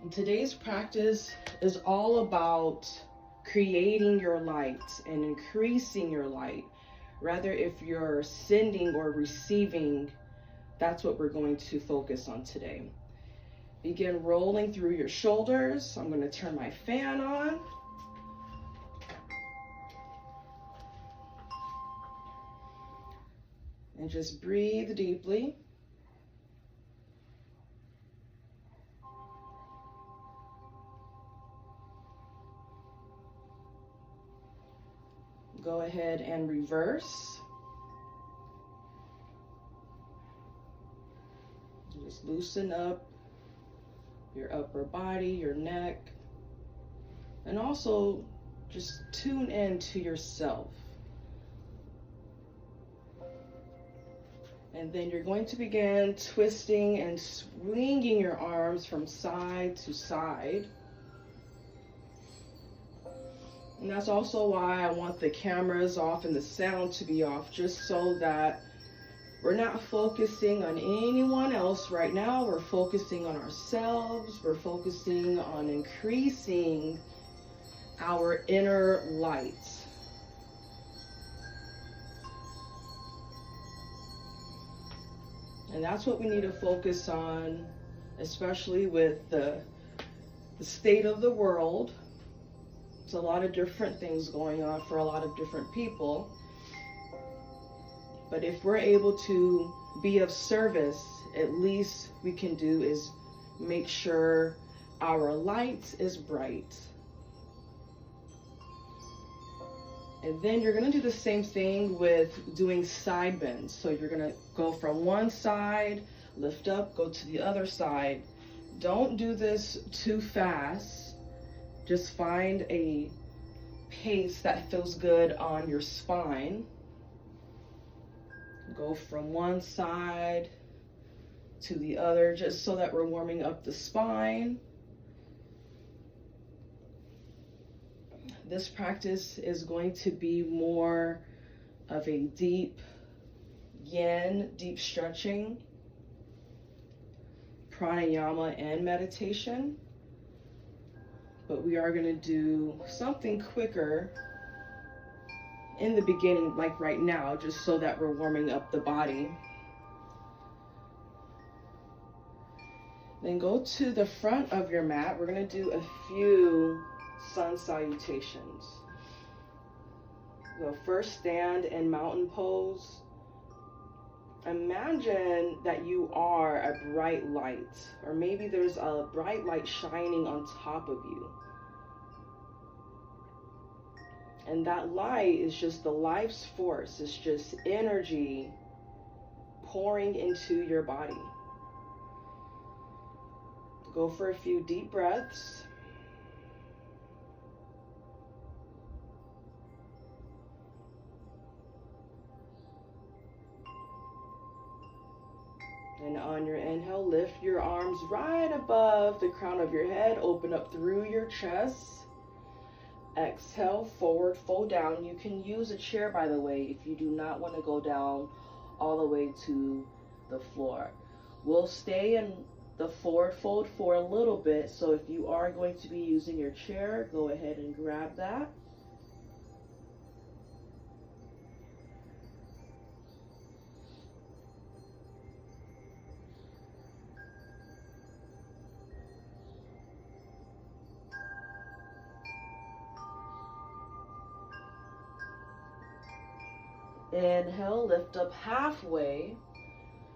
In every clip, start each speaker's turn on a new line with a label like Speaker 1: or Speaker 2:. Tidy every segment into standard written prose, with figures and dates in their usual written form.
Speaker 1: And today's practice is all about creating your light and increasing your light. Rather, if you're sending or receiving, that's what we're going to focus on today. Begin rolling through your shoulders. I'm going to turn my fan on. And just breathe deeply. Go ahead and reverse. Just loosen up your upper body, your neck, and also just tune in to yourself. And then you're going to begin twisting and swinging your arms from side to side. And that's also why I want the cameras off and the sound to be off, just so that we're not focusing on anyone else right now. We're focusing on ourselves. We're focusing on increasing our inner light. And that's what we need to focus on, especially with the state of the world. There's a lot of different things going on for a lot of different people. But if we're able to be of service, at least we can do is make sure our light is bright. And then you're going to do the same thing with doing side bends. So you're going to go from one side, lift up, go to the other side. Don't do this too fast. Just find a pace that feels good on your spine. Go from one side to the other, just so that we're warming up the spine. This practice is going to be more of a deep yin, deep stretching, pranayama, and meditation. But we are going to do something quicker in the beginning, like right now, just so that we're warming up the body. Then go to the front of your mat. We're going to do a few sun salutations. We'll first stand in mountain pose. Imagine that you are a bright light, or maybe there's a bright light shining on top of you. And that light is just the life's force. It's just energy pouring into your body. Go for a few deep breaths. And on your inhale, lift your arms right above the crown of your head. Open up through your chest. Exhale, forward, fold down. You can use a chair, by the way, if you do not want to go down all the way to the floor. We'll stay in the forward fold for a little bit, so if you are going to be using your chair, go ahead and grab that. Inhale, lift up halfway.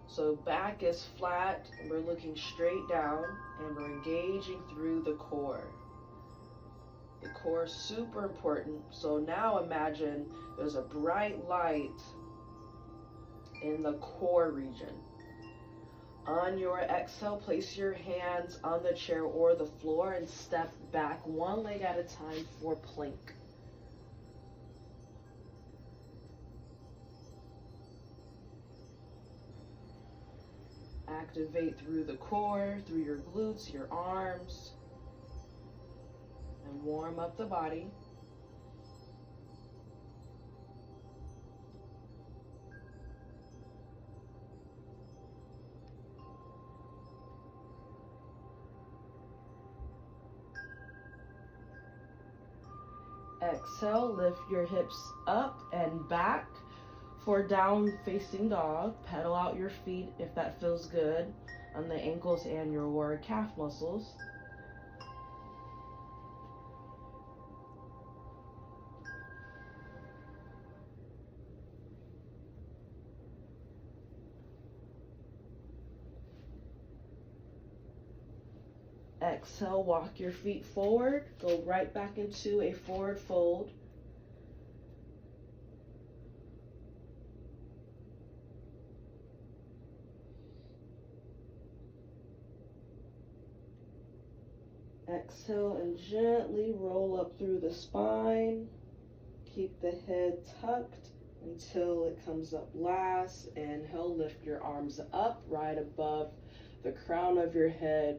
Speaker 1: So back is flat, and we're looking straight down, and we're engaging through the core. The core is super important. So now imagine there's a bright light in the core region. On your exhale, place your hands on the chair or the floor and step back one leg at a time for plank. Activate through the core, through your glutes, your arms, and warm up the body. Exhale, lift your hips up and back for down facing dog. Pedal out your feet if that feels good on the ankles and your lower calf muscles. Exhale, walk your feet forward, go right back into a forward fold. Exhale and gently roll up through the spine. Keep the head tucked until it comes up last. Inhale, lift your arms up right above the crown of your head.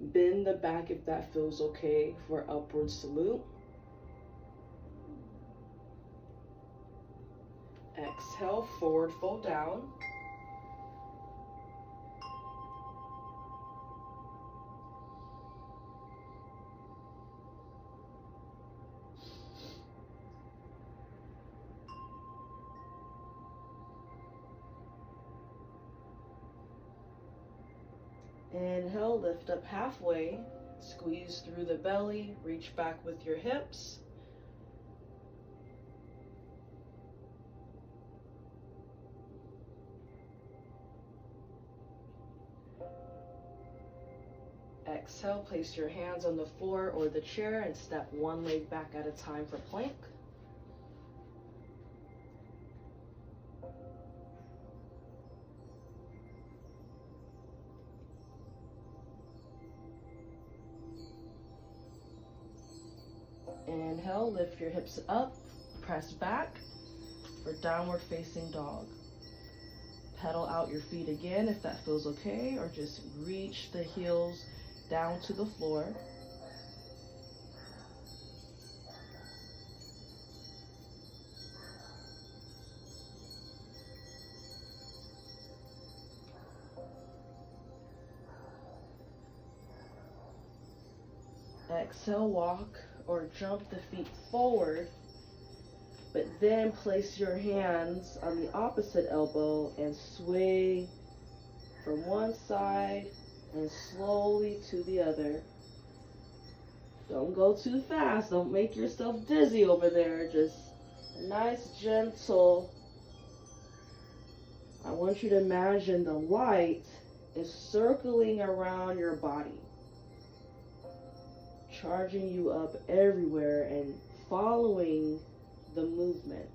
Speaker 1: Bend the back if that feels okay for upward salute. Exhale, forward fold down. Inhale, lift up halfway, squeeze through the belly, reach back with your hips. Exhale, place your hands on the floor or the chair and step one leg back at a time for plank. Inhale, lift your hips up, press back for downward facing dog. Pedal out your feet again if that feels okay, or just reach the heels down to the floor. Exhale, walk or jump the feet forward, but then place your hands on the opposite elbow and sway from one side and slowly to the other. Don't go too fast. Don't make yourself dizzy over there. Just a nice, gentle. I want you to imagine the light is circling around your body, charging you up everywhere and following the movement.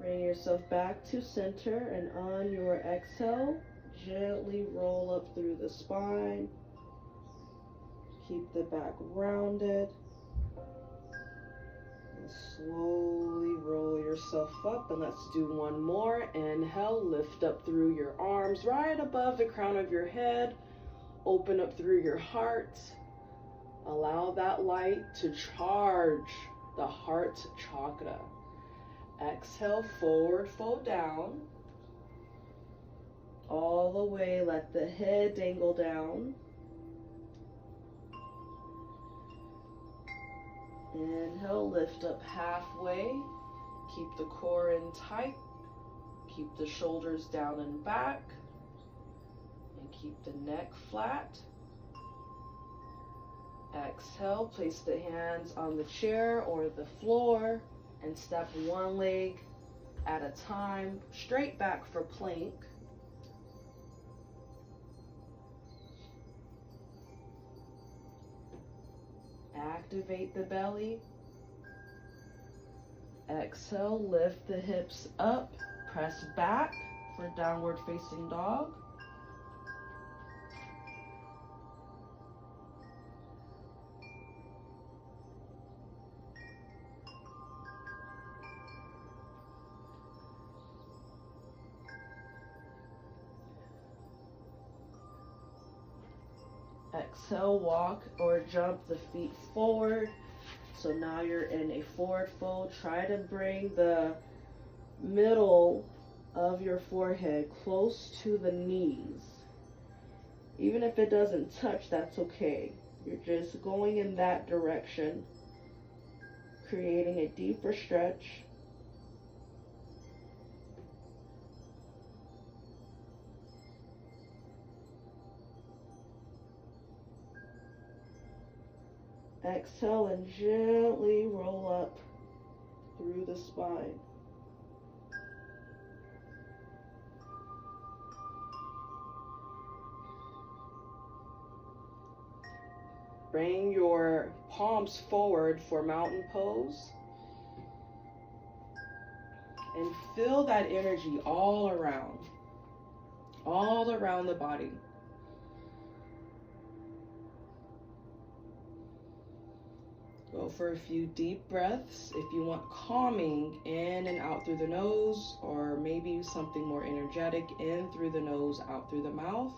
Speaker 1: Bring yourself back to center, and on your exhale, gently roll up through the spine. Keep the back rounded. And slowly roll yourself up, and let's do one more. Inhale, lift up through your arms right above the crown of your head. Open up through your heart. Allow that light to charge the heart chakra. Exhale, forward fold down. All the way, let the head dangle down. Inhale, lift up halfway. Keep the core in tight. Keep the shoulders down and back. And keep the neck flat. Exhale, place the hands on the chair or the floor and step one leg at a time, straight back for plank. Activate the belly. Exhale, lift the hips up, press back for downward facing dog. Exhale, walk or jump the feet forward. So now you're in a forward fold. Try to bring the middle of your forehead close to the knees. Even if it doesn't touch, that's okay. You're just going in that direction, creating a deeper stretch. Exhale and gently roll up through the spine. Bring your palms forward for mountain pose. And feel that energy all around the body. Go for a few deep breaths. If you want calming, in and out through the nose, or maybe something more energetic, in through the nose, out through the mouth.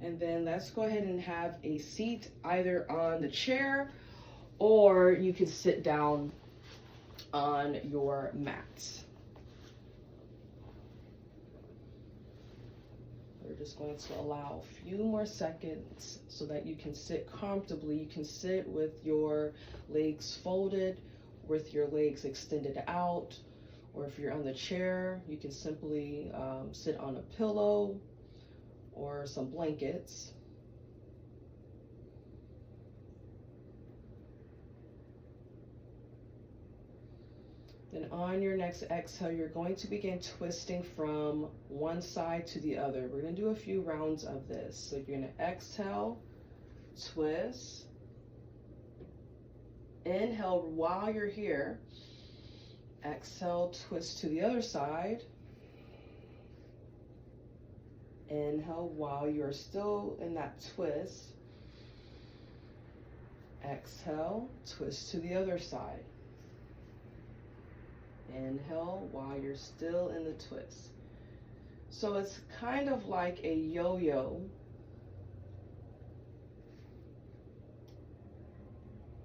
Speaker 1: And then let's go ahead and have a seat either on the chair, or you can sit down on your mat. We're just going to allow a few more seconds so that you can sit comfortably. You can sit with your legs folded, with your legs extended out, or if you're on the chair, you can simply sit on a pillow or some blankets. Then on your next exhale, you're going to begin twisting from one side to the other. We're going to do a few rounds of this. So you're going to exhale, twist, inhale while you're here, exhale, twist to the other side, inhale while you're still in that twist, exhale, twist to the other side. Inhale while you're still in the twist. So it's kind of like a yo-yo,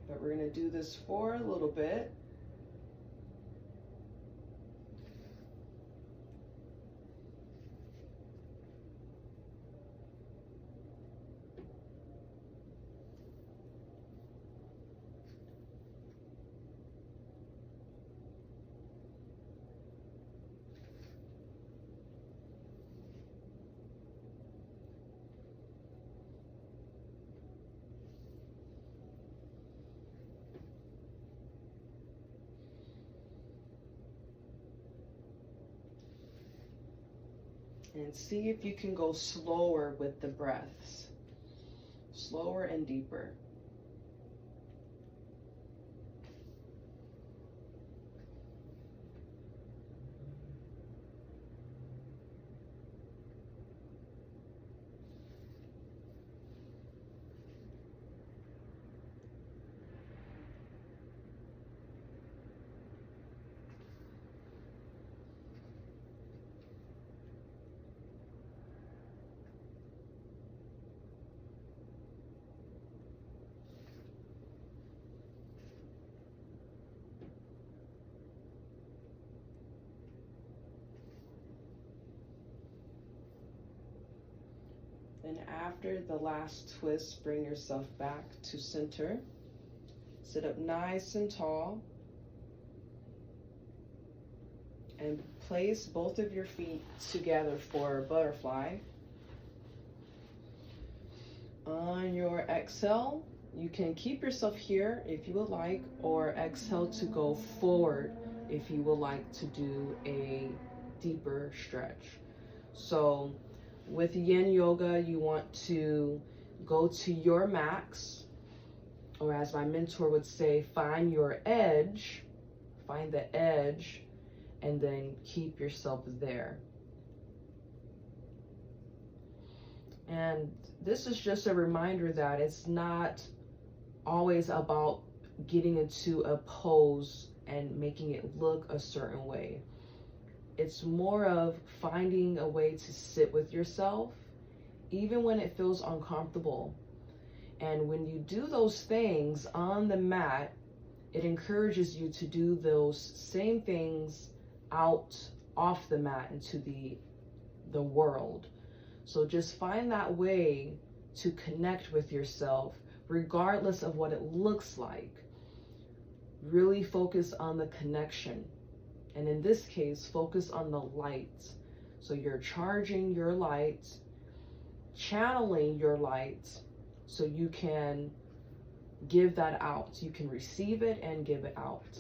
Speaker 1: but we're going to do this for a little bit. And see if you can go slower with the breaths, slower and deeper. And after the last twist, bring yourself back to center. Sit up nice and tall. And place both of your feet together for a butterfly. On your exhale, you can keep yourself here if you would like, or exhale to go forward if you would like to do a deeper stretch. So with yin yoga, you want to go to your max, or as my mentor would say, find your edge, find the edge, and then keep yourself there. And this is just a reminder that it's not always about getting into a pose and making it look a certain way. It's more of finding a way to sit with yourself, even when it feels uncomfortable. And when you do those things on the mat, it encourages you to do those same things off the mat into the world. So just find that way to connect with yourself, regardless of what it looks like. Really focus on the connection. And in this case, focus on the light. So you're charging your light, channeling your light, so you can give that out. You can receive it and give it out.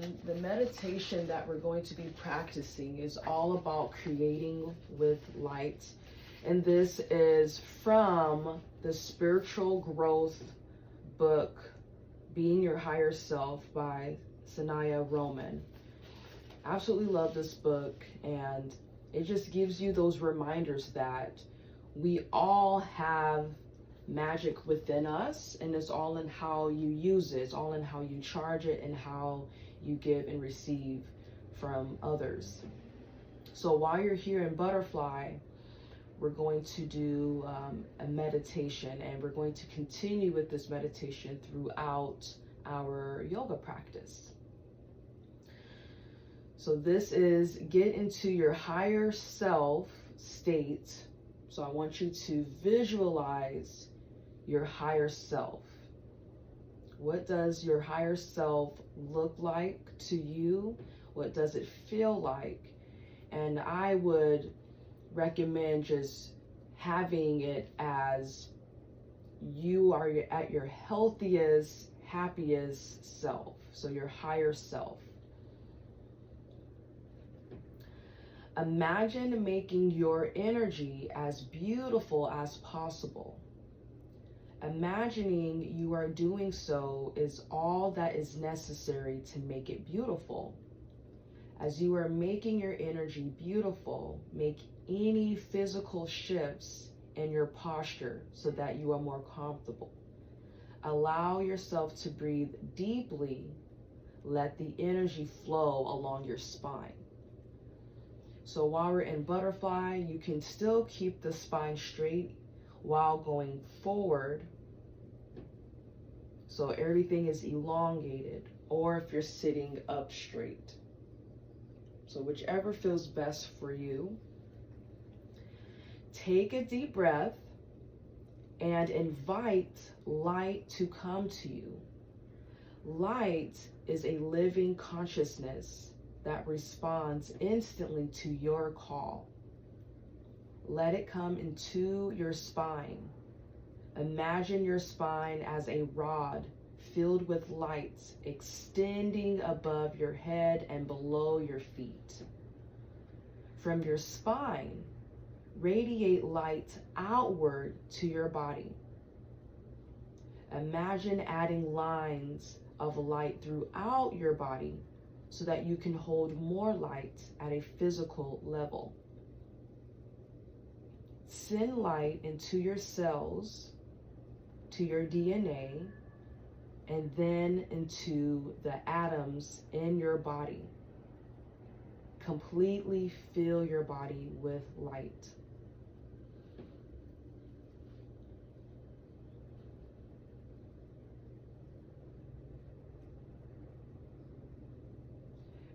Speaker 1: And the meditation that we're going to be practicing is all about creating with light. And this is from the Spiritual Growth book, Being Your Higher Self by Sanaya Roman. Absolutely love this book, and it just gives you those reminders that we all have magic within us, and it's all in how you use it. It's all in how you charge it and how you give and receive from others. So while you're here in Butterfly, we're going to do a meditation, and we're going to continue with this meditation throughout our yoga practice. So this is get into your higher self state. So I want you to visualize your higher self. What does your higher self look like to you? What does it feel like? And I would recommend just having it as you are at your healthiest, happiest self. So your higher self. Imagine making your energy as beautiful as possible. Imagining you are doing so is all that is necessary to make it beautiful. As you are making your energy beautiful, make any physical shifts in your posture so that you are more comfortable. Allow yourself to breathe deeply. Let the energy flow along your spine. So while we're in Butterfly, you can still keep the spine straight while going forward. So everything is elongated, or if you're sitting up straight. So whichever feels best for you. Take a deep breath and invite light to come to you. Light is a living consciousness that responds instantly to your call. Let it come into your spine. Imagine your spine as a rod filled with lights extending above your head and below your feet. From your spine, radiate light outward to your body. Imagine adding lines of light throughout your body so that you can hold more light at a physical level. Send light into your cells, to your DNA, and then into the atoms in your body. Completely fill your body with light.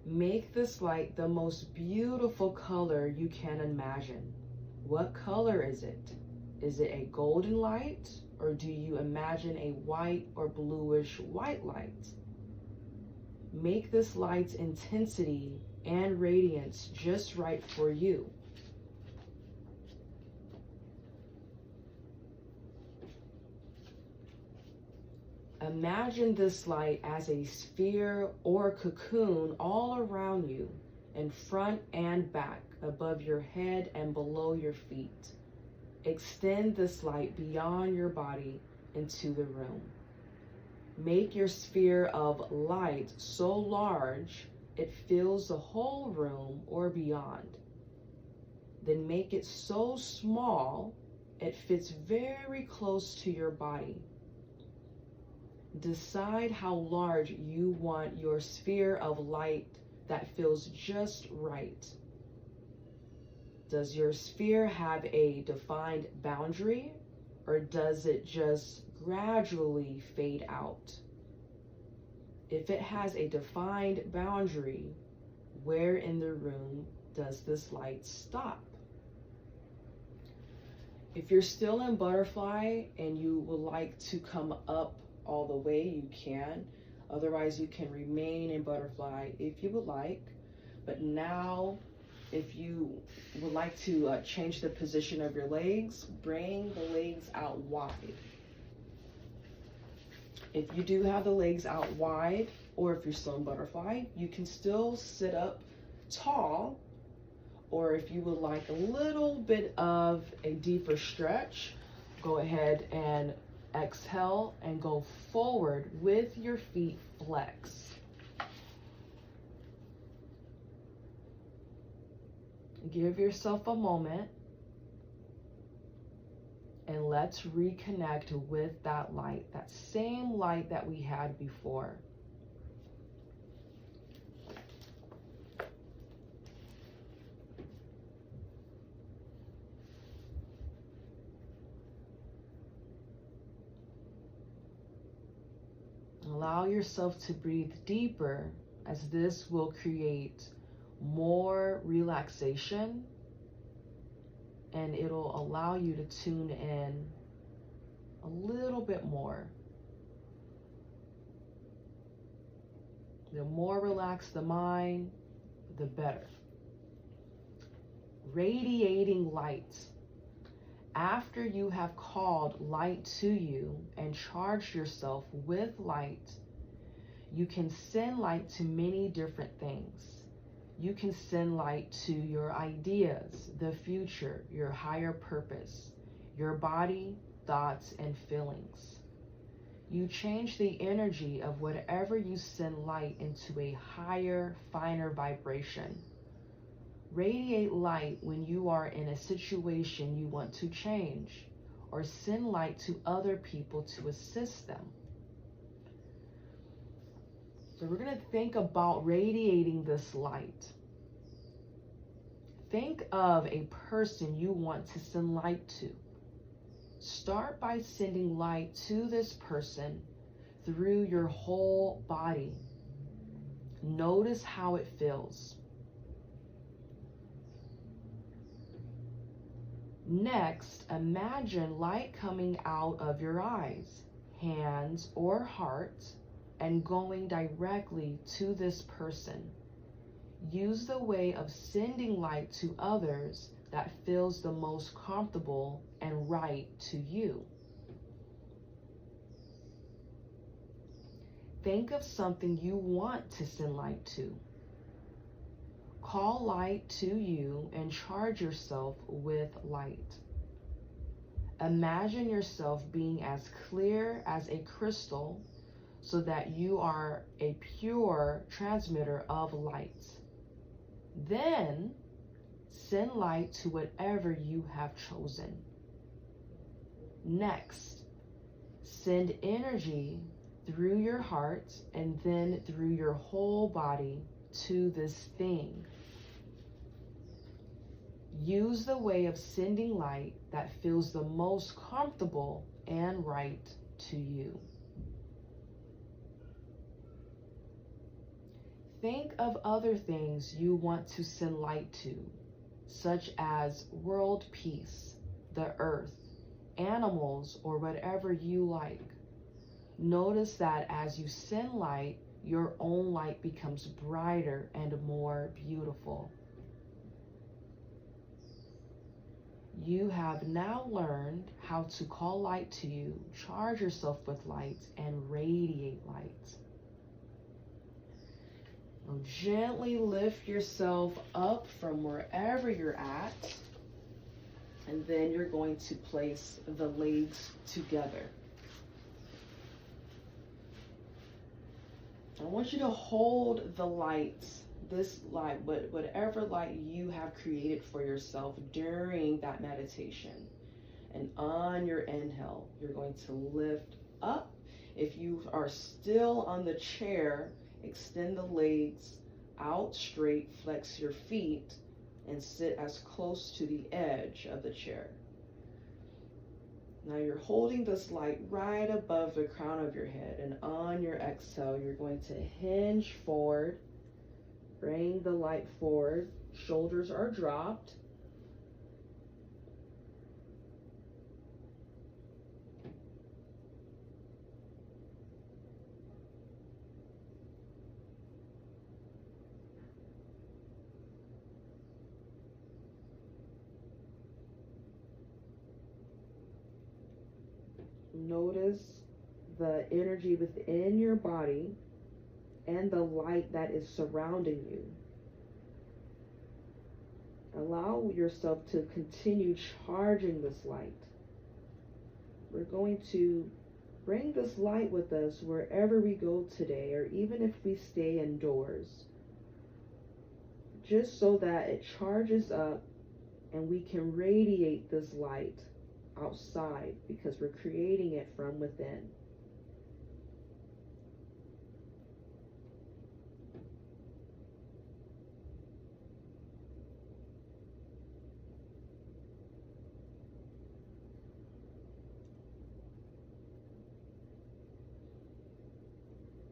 Speaker 1: Make this light the most beautiful color you can imagine. What color is it? Is it a golden light, or do you imagine a white or bluish white light? Make this light's intensity and radiance just right for you. Imagine this light as a sphere or cocoon all around you, in front and back, above your head and below your feet. Extend this light beyond your body into the room. Make your sphere of light so large it fills the whole room or beyond. Then make it so small it fits very close to your body. Decide how large you want your sphere of light that feels just right. Does your sphere have a defined boundary, or does it just gradually fade out? If it has a defined boundary, where in the room does this light stop? If you're still in butterfly and you would like to come up all the way, you can. Otherwise, you can remain in butterfly if you would like. But now, if you would like to change the position of your legs, bring the legs out wide. If you do have the legs out wide, or if you're still in butterfly, you can still sit up tall. Or if you would like a little bit of a deeper stretch, go ahead and exhale and go forward with your feet flexed. Give yourself a moment and let's reconnect with that light, that same light that we had before. Allow yourself to breathe deeper, as this will create more relaxation and it'll allow you to tune in a little bit more. The more relaxed the mind, the better. Radiating light. After you have called light to you and charged yourself with light, you can send light to many different things. You can send light to your ideas, the future, your higher purpose, your body, thoughts, and feelings. You change the energy of whatever you send light into a higher, finer vibration. Radiate light when you are in a situation you want to change, or send light to other people to assist them. So we're going to think about radiating this light. Think of a person you want to send light to. Start by sending light to this person through your whole body. Notice how it feels. Next, imagine light coming out of your eyes, hands, or heart, and going directly to this person. Use the way of sending light to others that feels the most comfortable and right to you. Think of something you want to send light to. Call light to you and charge yourself with light. Imagine yourself being as clear as a crystal so that you are a pure transmitter of light. Then send light to whatever you have chosen. Next, send energy through your heart and then through your whole body to this thing. Use the way of sending light that feels the most comfortable and right to you. Think of other things you want to send light to, such as world peace, the earth, animals, or whatever you like. Notice that as you send light, your own light becomes brighter and more beautiful. You have now learned how to call light to you, charge yourself with light, and radiate light. Now gently lift yourself up from wherever you're at, and then you're going to place the legs together. I want you to hold the light, this light, whatever light you have created for yourself during that meditation. And on your inhale, you're going to lift up. If you are still on the chair, extend the legs out straight, flex your feet, and sit as close to the edge of the chair. Now you're holding this light right above the crown of your head, and on your exhale, you're going to hinge forward, bring the light forward, shoulders are dropped. Notice the energy within your body and the light that is surrounding you. Allow yourself to continue charging this light. We're going to bring this light with us wherever we go today, or even if we stay indoors, just so that it charges up and we can radiate this light outside, because we're creating it from within.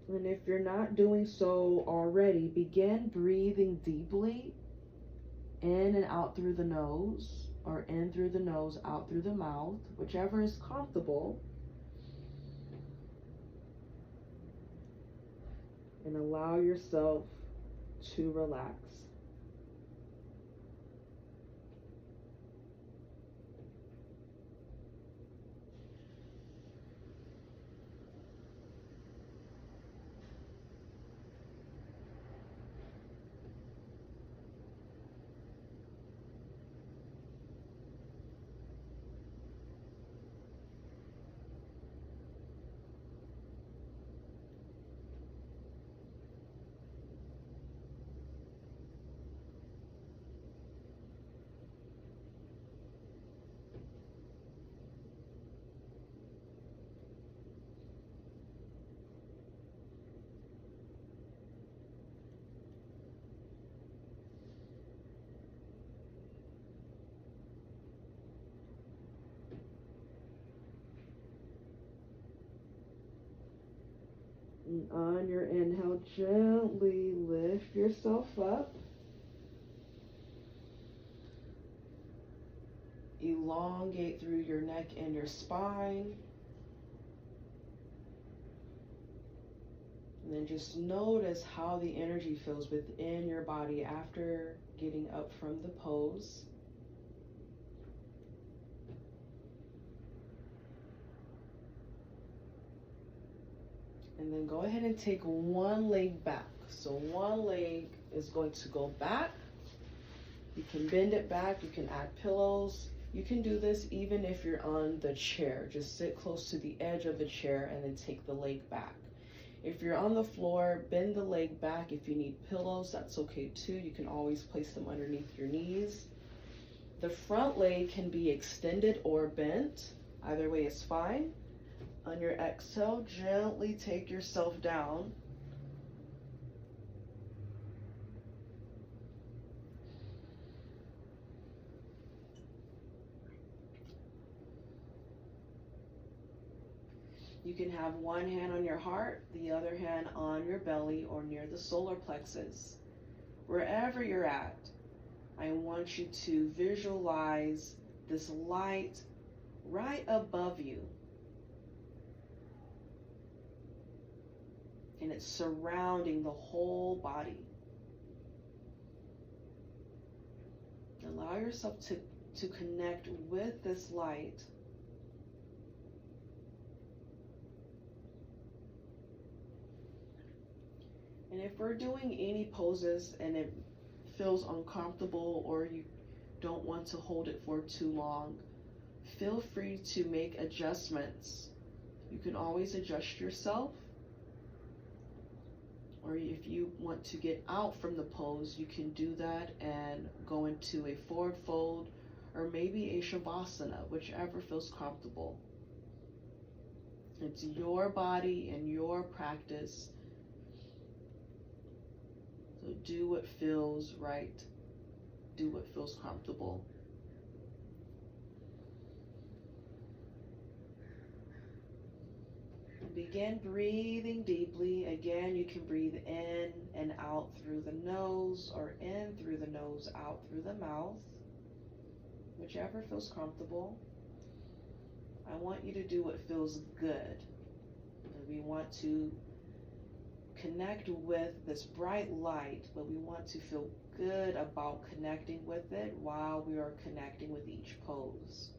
Speaker 1: And if you're not doing so already, begin breathing deeply in and out through the nose, or in through the nose, out through the mouth, whichever is comfortable. And allow yourself to relax. And on your inhale, gently lift yourself up. Elongate through your neck and your spine. And then just notice how the energy feels within your body after getting up from the pose. And then go ahead and take one leg back. So one leg is going to go back. You can bend it back. You can add pillows. You can do this even if you're on the chair. Just sit close to the edge of the chair and then take the leg back. If you're on the floor, bend the leg back. If you need pillows, that's okay too. You can always place them underneath your knees. The front leg can be extended or bent. Either way is fine. On your exhale, gently take yourself down. You can have one hand on your heart, the other hand on your belly or near the solar plexus. Wherever you're at, I want you to visualize this light right above you. And it's surrounding the whole body. Allow yourself to connect with this light. And if we're doing any poses and it feels uncomfortable or you don't want to hold it for too long, feel free to make adjustments. You can always adjust yourself. Or if you want to get out from the pose, you can do that and go into a forward fold or maybe a shavasana, whichever feels comfortable. It's your body and your practice. So do what feels right. Do what feels comfortable. Begin breathing deeply. Again, you can breathe in and out through the nose or in through the nose, out through the mouth, whichever feels comfortable. I want you to do what feels good. We want to connect with this bright light, but we want to feel good about connecting with it while we are connecting with each pose.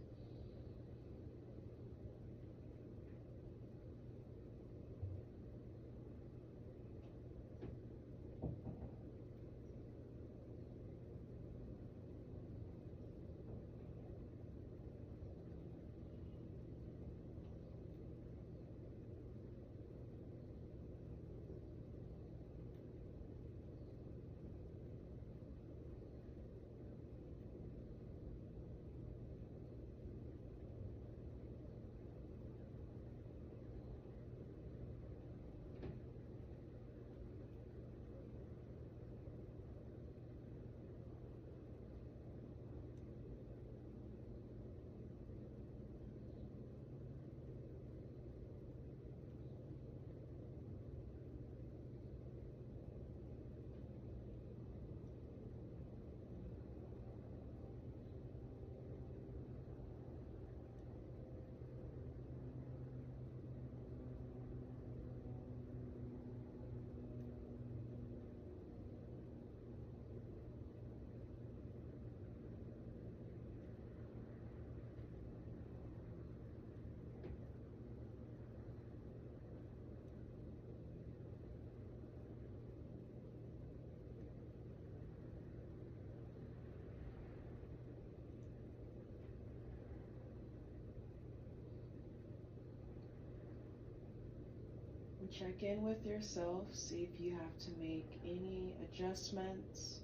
Speaker 1: Check in with yourself, see if you have to make any adjustments.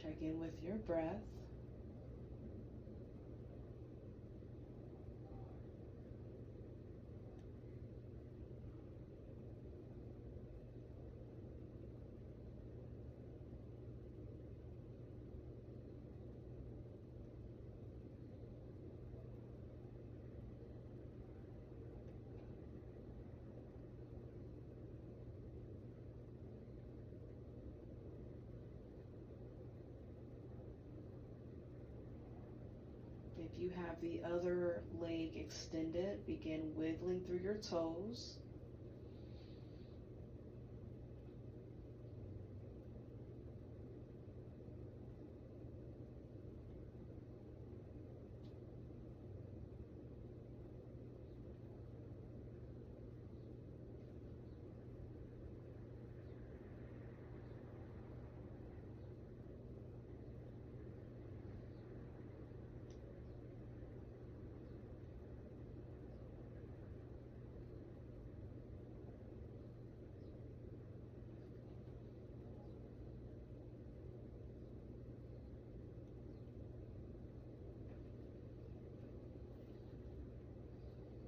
Speaker 1: Check in with your breath. If you have the other leg extended, begin wiggling through your toes.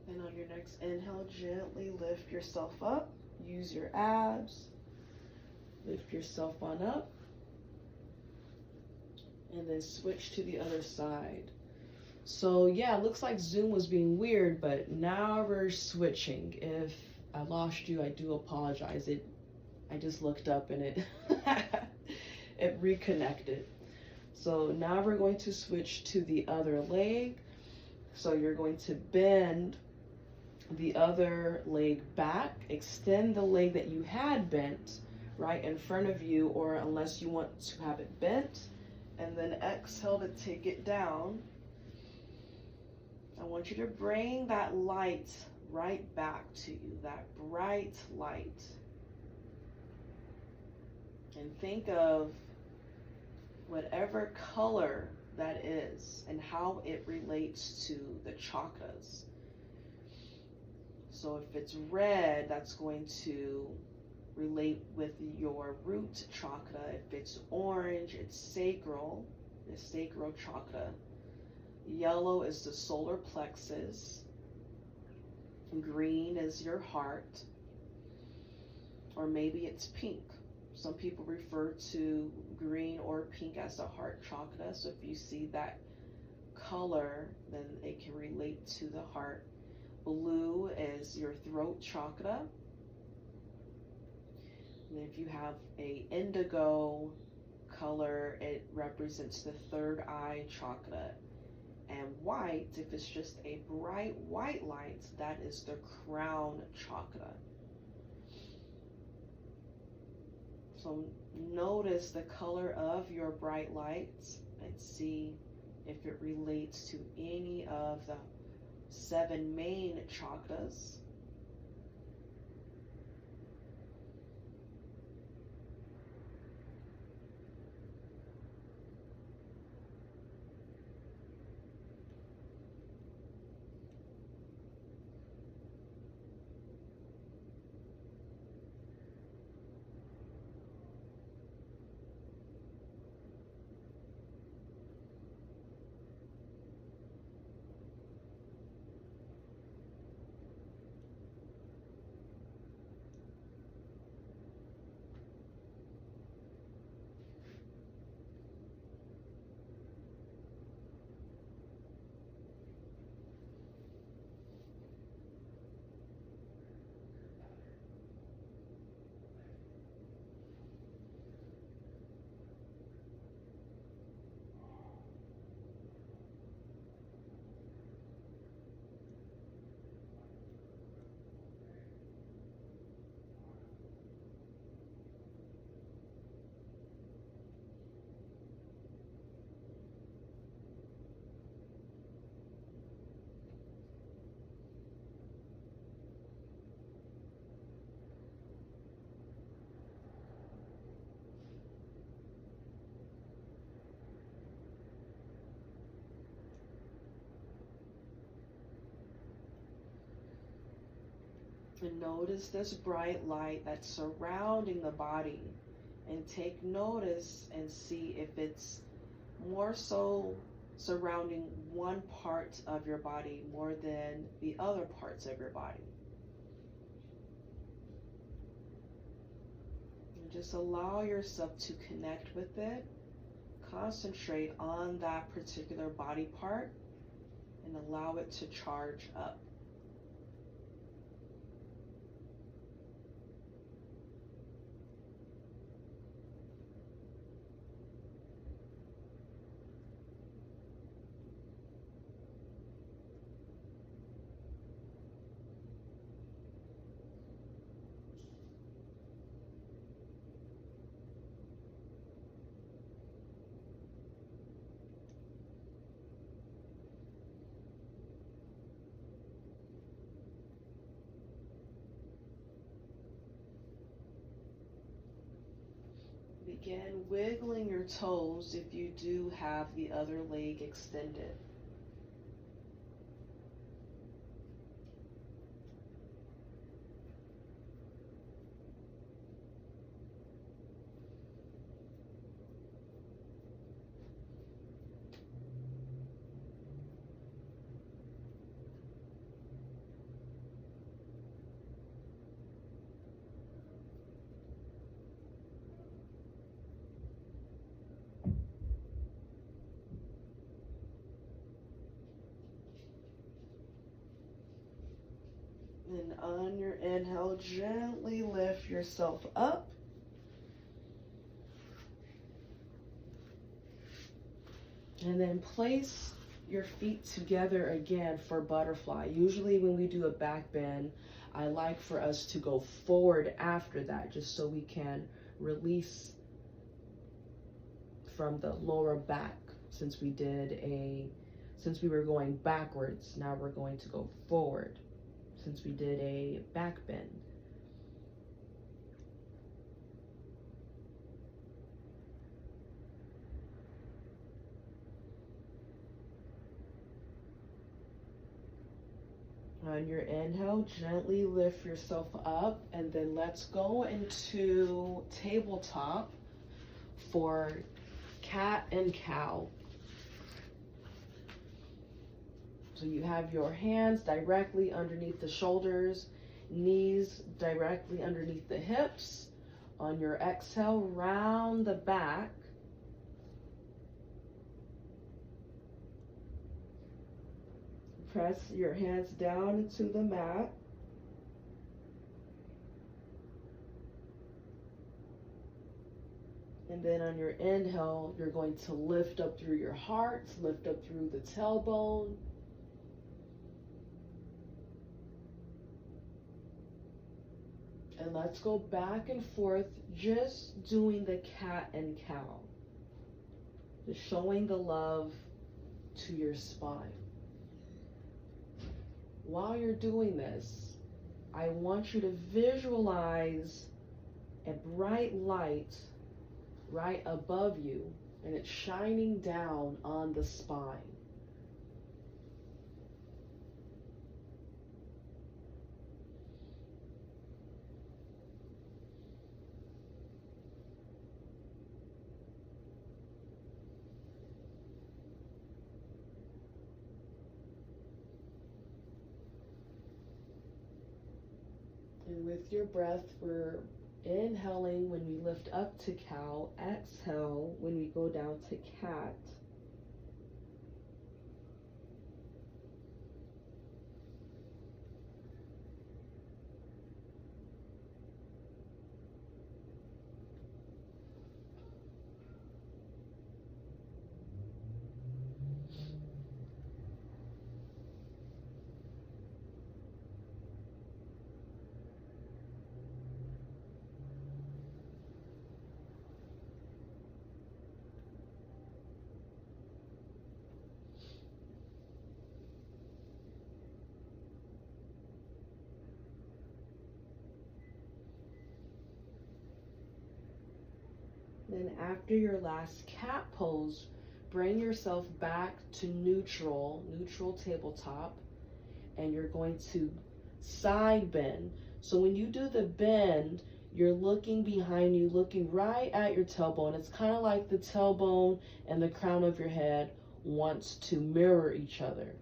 Speaker 1: And on your next inhale, gently lift yourself up. Use your abs. Lift yourself on up. And then switch to the other side. So yeah, it looks like Zoom was being weird, but now we're switching. If I lost you, I do apologize. I just looked up and it it reconnected. So now we're going to switch to the other leg. So you're going to bend the other leg back, extend the leg that you had bent. right in front of you, or unless you want to have it bent. And then exhale to take it down. I want you to bring that light right back to you, that bright light. And think of whatever color that is and how it relates to the chakras. So if it's red, that's going to relate with your root chakra. If it's orange, it's sacral, the sacral chakra. Yellow is the solar plexus. Green is your heart. Or maybe it's pink. Some people refer to green or pink as the heart chakra. So if you see that color, then it can relate to the heart. Blue is your throat chakra. And if you have a indigo color, it represents the third eye chakra. And white, if it's just a bright white light, that is the crown chakra. So notice the color of your bright lights and see if it relates to any of the 7 main chakras. And notice this bright light that's surrounding the body. And take notice and see if it's more so surrounding one part of your body more than the other parts of your body. And just allow yourself to connect with it. Concentrate on that particular body part and allow it to charge up. Begin wiggling your toes if you do have the other leg extended. And on your inhale, gently lift yourself up. And then place your feet together again for butterfly. Usually when we do a back bend, I like for us to go forward after that, just so we can release from the lower back. Since we were going backwards, now we're going to go forward. Since we did a back bend. On your inhale, gently lift yourself up, and then let's go into tabletop for cat and cow. So you have your hands directly underneath the shoulders, knees directly underneath the hips. On your exhale, round the back. Press your hands down into the mat. And then on your inhale, you're going to lift up through your heart, lift up through the tailbone. And let's go back and forth, just doing the cat and cow. Just showing the love to your spine. While you're doing this, I want you to visualize a bright light right above you, and it's shining down on the spine. And with your breath, we're inhaling when we lift up to cow, exhale when we go down to cat. Then after your last cat pose, bring yourself back to neutral tabletop, and you're going to side bend. So when you do the bend, you're looking behind you, looking right at your tailbone. It's kind of like the tailbone and the crown of your head wants to mirror each other.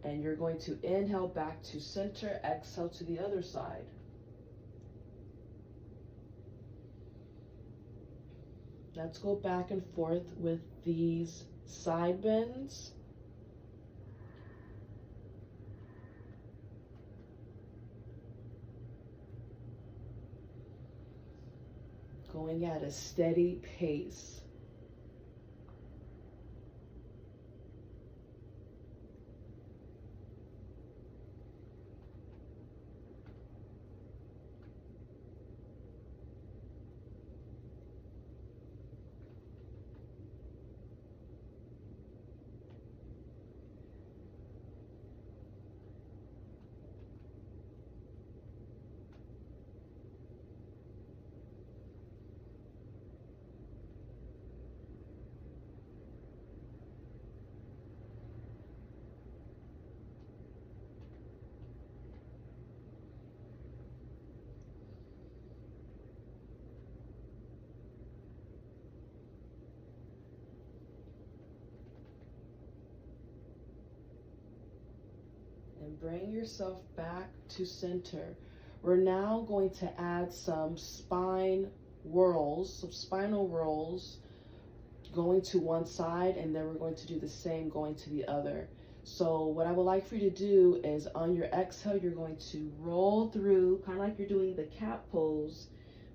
Speaker 1: And you're going to inhale back to center, exhale to the other side. Let's go back and forth with these side bends. Going at a steady pace. And bring yourself back to center. We're now going to add some spinal whirls, going to one side, and then we're going to do the same going to the other. So what I would like for you to do is on your exhale, you're going to roll through, kind of like you're doing the cat pose,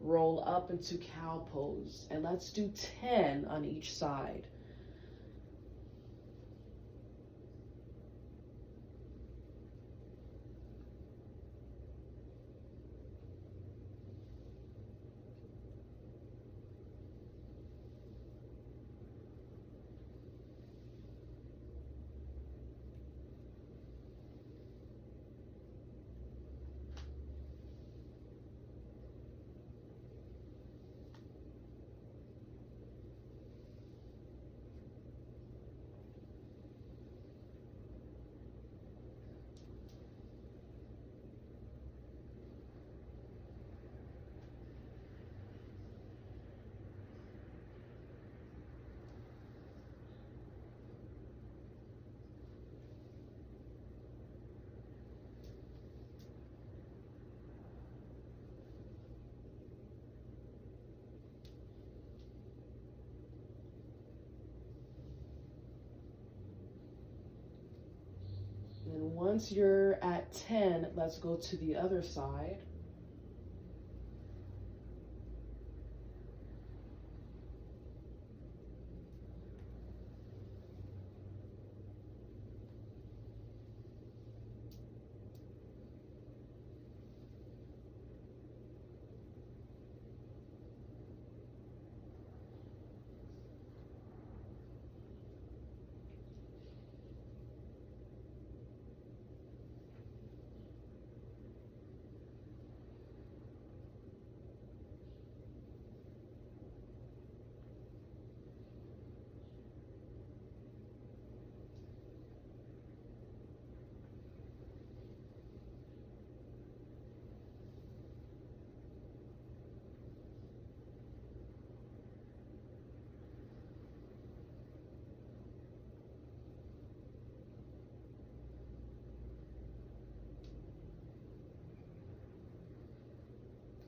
Speaker 1: roll up into cow pose. And let's do 10 on each side. once you're at 10, let's go to the other side.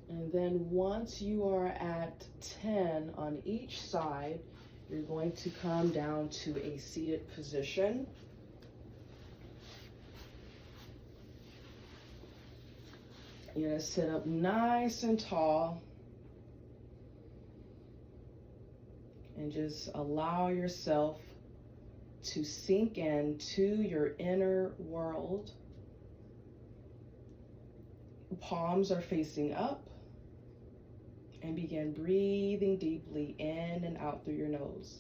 Speaker 1: And then once you are at 10 on each side, you're going to come down to a seated position. You're going to sit up nice and tall and just allow yourself to sink into your inner world. Palms are facing up. And begin breathing deeply in and out through your nose.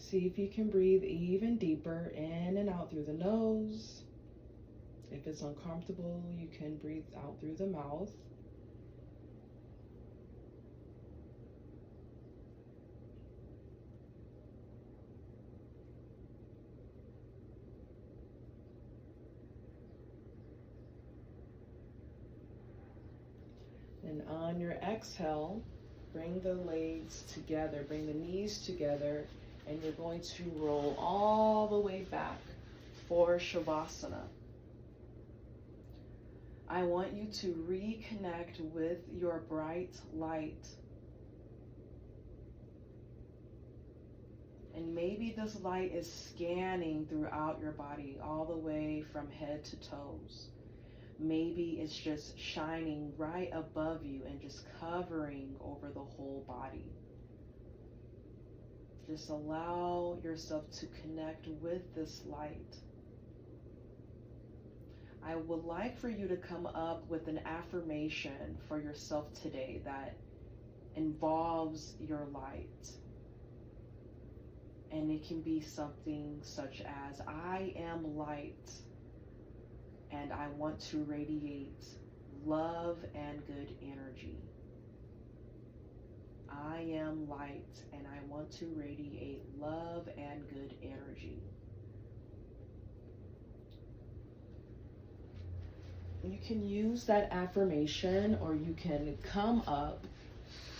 Speaker 1: See if you can breathe even deeper in and out through the nose. If it's uncomfortable, you can breathe out through the mouth. And on your exhale, bring the legs together, bring the knees together, and you're going to roll all the way back for Shavasana. I want you to reconnect with your bright light. And maybe this light is scanning throughout your body, all the way from head to toes. Maybe it's just shining right above you and just covering over the whole body. Just allow yourself to connect with this light. I would like for you to come up with an affirmation for yourself today that involves your light. And it can be something such as, I am light and I want to radiate love and good energy. I am light and I want to radiate love and good energy. You can use that affirmation, or you can come up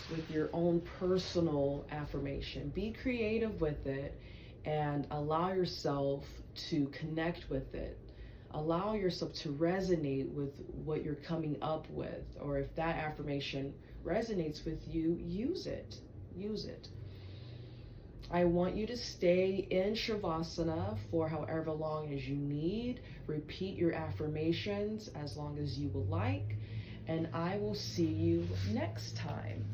Speaker 1: with your own personal affirmation. Be creative with it and allow yourself to connect with it. Allow yourself to resonate with what you're coming up with, or if that affirmation resonates with you, use it. Use it. I want you to stay in Shavasana for however long as you need. Repeat your affirmations as long as you would like, and I will see you next time.